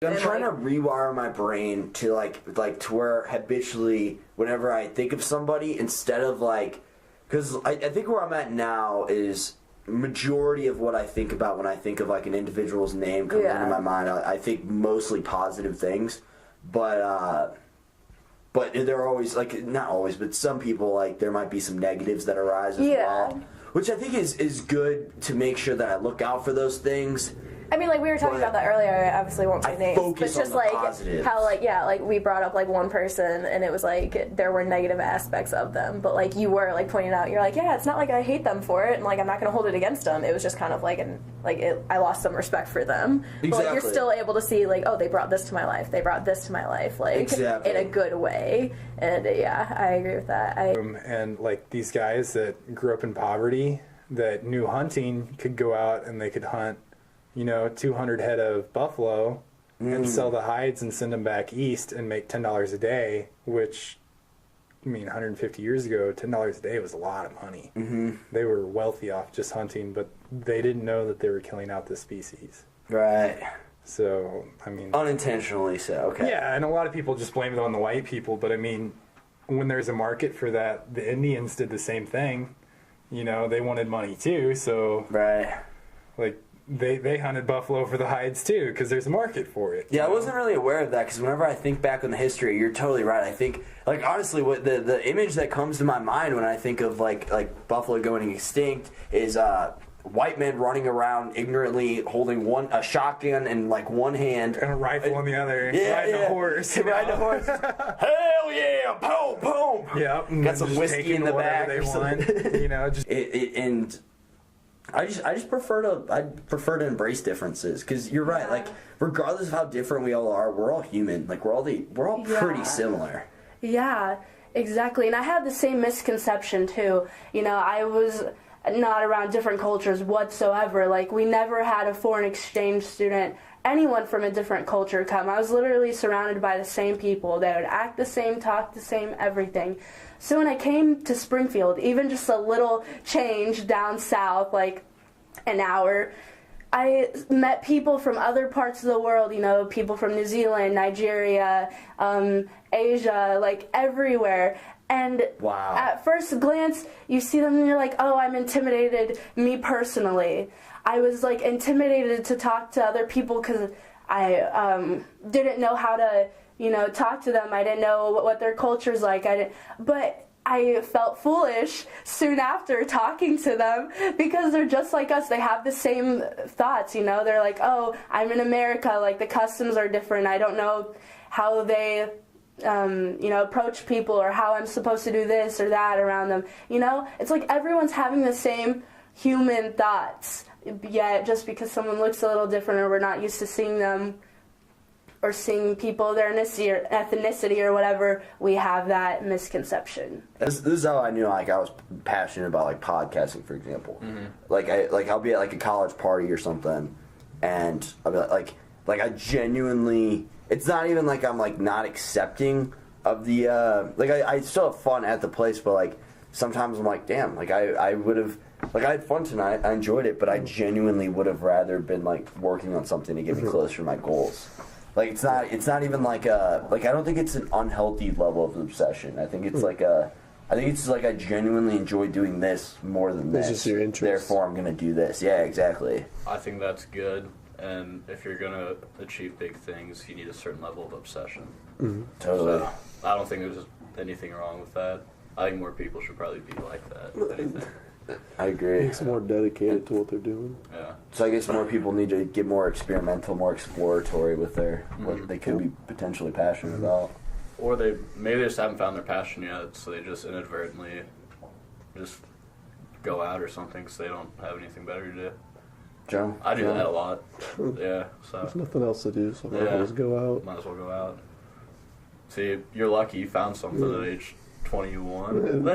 I'm trying to rewire my brain to like to where habitually whenever I think of somebody, instead of like, because I think where I'm at now is majority of what I think about when I think of like an individual's name comes into my mind. I think mostly positive things, but there are always, like, not always, but some people, like, there might be some negatives that arise as well, which I think is good to make sure that I look out for those things. I mean, like, we were talking about that earlier. I obviously won't say names, but just like positives. how, like, like we brought up like one person, and it was like there were negative aspects of them, but like you were like pointing out, you're like, it's not like I hate them for it, and like I'm not gonna hold it against them. It was just kind of like I lost some respect for them. Exactly. But like, you're still able to see like, oh, they brought this to my life. They brought this to my life, like in a good way. And I agree with that. And like these guys that grew up in poverty that knew hunting could go out and they could hunt 200 head of buffalo and sell the hides and send them back east and make $10 a day, which, 150 years ago, $10 a day was a lot of money. Mm-hmm. They were wealthy off just hunting, but they didn't know that they were killing out the species. Right. So, unintentionally so, okay. Yeah, and a lot of people just blame it on the white people, but when there's a market for that, the Indians did the same thing. They wanted money too, so... Right. Like... They hunted buffalo for the hides too, because there's a market for it. Yeah, I wasn't really aware of that, because whenever I think back on the history, you're totally right. I think, like, honestly, what the image that comes to my mind when I think of like buffalo going extinct is white men running around ignorantly holding a shotgun in like one hand and a rifle in the other, riding a horse. Riding a horse. Hell yeah! Boom, boom. Yeah, got some whiskey in the back. They want, just and. I just prefer to embrace differences, because you're right. Like, regardless of how different we all are, we're all human. Like, we're all pretty similar. Yeah, exactly. And I had the same misconception too. I was not around different cultures whatsoever. Like, we never had a foreign exchange student, anyone from a different culture come. I was literally surrounded by the same people. They would act the same, talk the same, everything. So when I came to Springfield, even just a little change down south, like an hour, I met people from other parts of the world, people from New Zealand, Nigeria, Asia, like everywhere. And at first glance, you see them and you're like, oh, I'm intimidated, me personally. I was like intimidated to talk to other people because I didn't know how to talk to them. I didn't know what their culture's like. But I felt foolish soon after talking to them, because they're just like us. They have the same thoughts, They're like, oh, I'm in America. Like, the customs are different. I don't know how they, approach people, or how I'm supposed to do this or that around them. It's like everyone's having the same human thoughts. Yet, just because someone looks a little different, or we're not used to seeing them, or seeing people, their ethnicity or whatever, we have that misconception. This is how I knew, like, I was passionate about, like, podcasting, for example. Mm-hmm. I'll be at, like, a college party or something, and I'll be like I genuinely, it's not even like I'm, like, not accepting of the, I still have fun at the place, but, like, sometimes I'm like, damn, like, I would have, like, I had fun tonight, I enjoyed it, but I genuinely would have rather been, like, working on something to get me closer to my goals. Like, it's not even like I don't think it's an unhealthy level of obsession. I think it's I genuinely enjoy doing this more than this. It's just your interest. Therefore, I'm going to do this. Yeah, exactly. I think that's good. And if you're going to achieve big things, you need a certain level of obsession. Mm-hmm. Totally. So, I don't think there's anything wrong with that. I think more people should probably be like that, if anything. I agree. Makes them more dedicated to what they're doing. Yeah. So I guess more people need to get more experimental, more exploratory with what they could be potentially passionate about. Or maybe they just haven't found their passion yet, so they just inadvertently just go out or something because they don't have anything better to do. Joe? I do that a lot. Yeah. So there's nothing else to do, so might as well just go out. Might as well go out. See, you're lucky you found something at age 21. Yeah,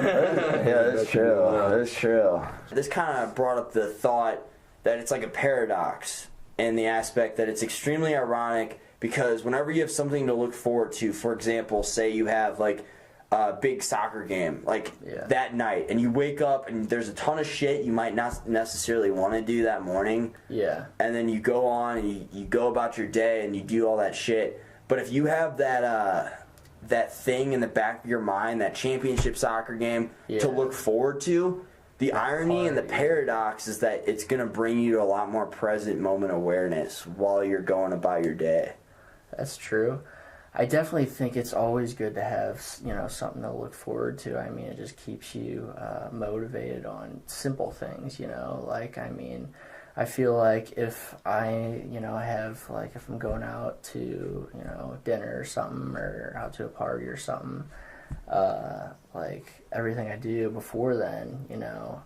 that's true. That's true. This kind of brought up the thought that it's like a paradox in the aspect that it's extremely ironic, because whenever you have something to look forward to, for example, say you have like a big soccer game, like that night, and you wake up and there's a ton of shit you might not necessarily want to do that morning. Yeah. And then you go on and you go about your day and you do all that shit. But if you have that thing in the back of your mind, that championship soccer game to look forward to, the irony and the paradox is that it's going to bring you to a lot more present moment awareness while you're going about your day. That's true. I definitely think it's always good to have, something to look forward to. I mean, it just keeps you motivated on simple things, I feel like if I, if I'm going out to, dinner or something, or out to a party or something, everything I do before then,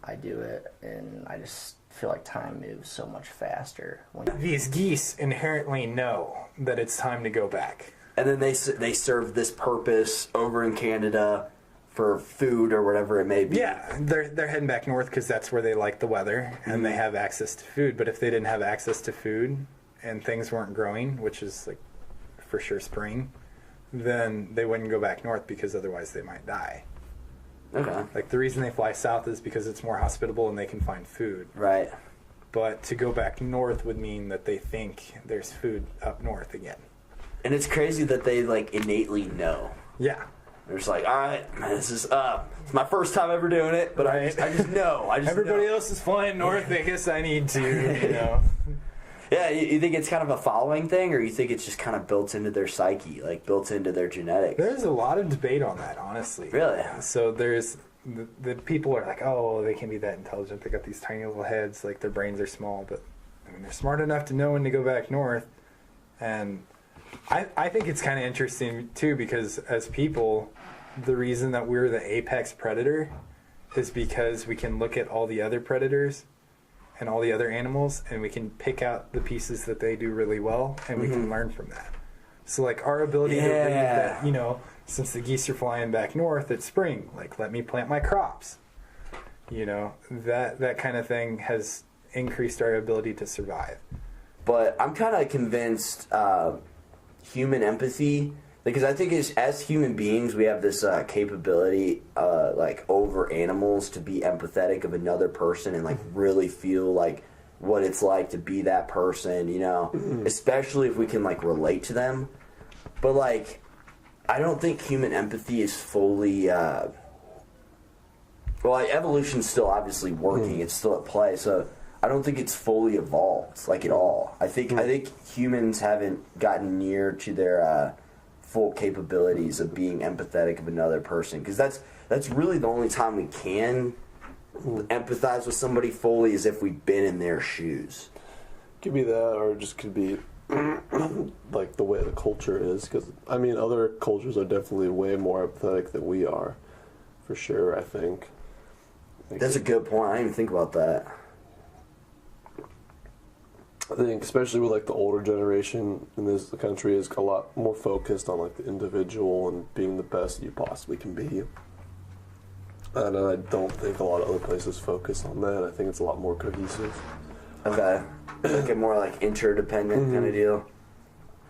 I do it, and I just feel like time moves so much faster. These geese inherently know that it's time to go back. And then they serve this purpose over in Canada for food or whatever it may be. Yeah, they're heading back north because that's where they like the weather and they have access to food. But if they didn't have access to food and things weren't growing, which is like for sure spring, then they wouldn't go back north because otherwise they might die. Okay. Like the reason they fly south is because it's more hospitable and they can find food. Right. But to go back north would mean that they think there's food up north again. And it's crazy that they innately know. Yeah. They're just like, all right, this is it's my first time ever doing it, but I just know. Everybody else is flying north. I guess I need to, Yeah, you think it's kind of a following thing, or you think it's just kind of built into their psyche, like built into their genetics? There's a lot of debate on that, honestly. Really? So there's the people are like, oh, they can't be that intelligent. They got these tiny little heads, like their brains are small, but they're smart enough to know when to go back north. And I think it's kind of interesting, too, because as people, the reason that we're the apex predator is because we can look at all the other predators and all the other animals, and we can pick out the pieces that they do really well, and we can learn from that. So, our ability to read that, since the geese are flying back north, it's spring. Let me plant my crops. That kind of thing has increased our ability to survive. But I'm kind of convinced human empathy, because I think as human beings we have this capability over animals to be empathetic of another person and really feel what it's like to be that person, especially if we can relate to them. But I don't think human empathy is fully evolution's still obviously working, it's still at play, so I don't think it's fully evolved at all. I think humans haven't gotten near to their full capabilities of being empathetic of another person, because that's really the only time we can empathize with somebody fully is if we've been in their shoes. Could be that, or it just could be the way the culture is, because other cultures are definitely way more empathetic than we are, for sure. I think that's a good point. I didn't even think about that. I think especially with the older generation in this country is a lot more focused on the individual and being the best you possibly can be. And I don't think a lot of other places focus on that. I think it's a lot more cohesive. Okay. A more interdependent kind of deal.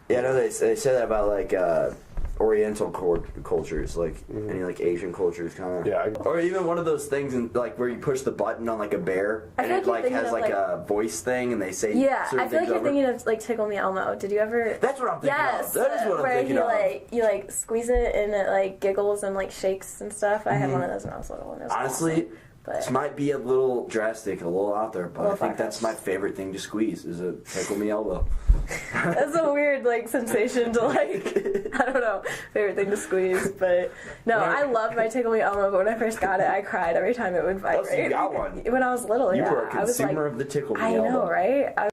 Yeah, I know they say that about Oriental cultures, any Asian cultures, kind of. Yeah. Or even one of those things where you push the button on a bear and it has a voice thing and they say. Yeah, I feel like you're thinking of Tickle Me Elmo. Did you ever? That's what I'm thinking of. That is what I'm thinking of. Where you squeeze it and it giggles and shakes and stuff. I had one of those when I was little. And it was honestly. awesome. But this might be a little drastic, a little out there, but I think that's my favorite thing to squeeze is a Tickle Me Elmo. That's a weird sensation to I don't know, favorite thing to squeeze, but no, I loved my Tickle Me Elmo, but when I first got it, I cried every time it would vibrate. Oh, so you got one. When I was little, you yeah. were a consumer of the Tickle Me Elmo. I know, right?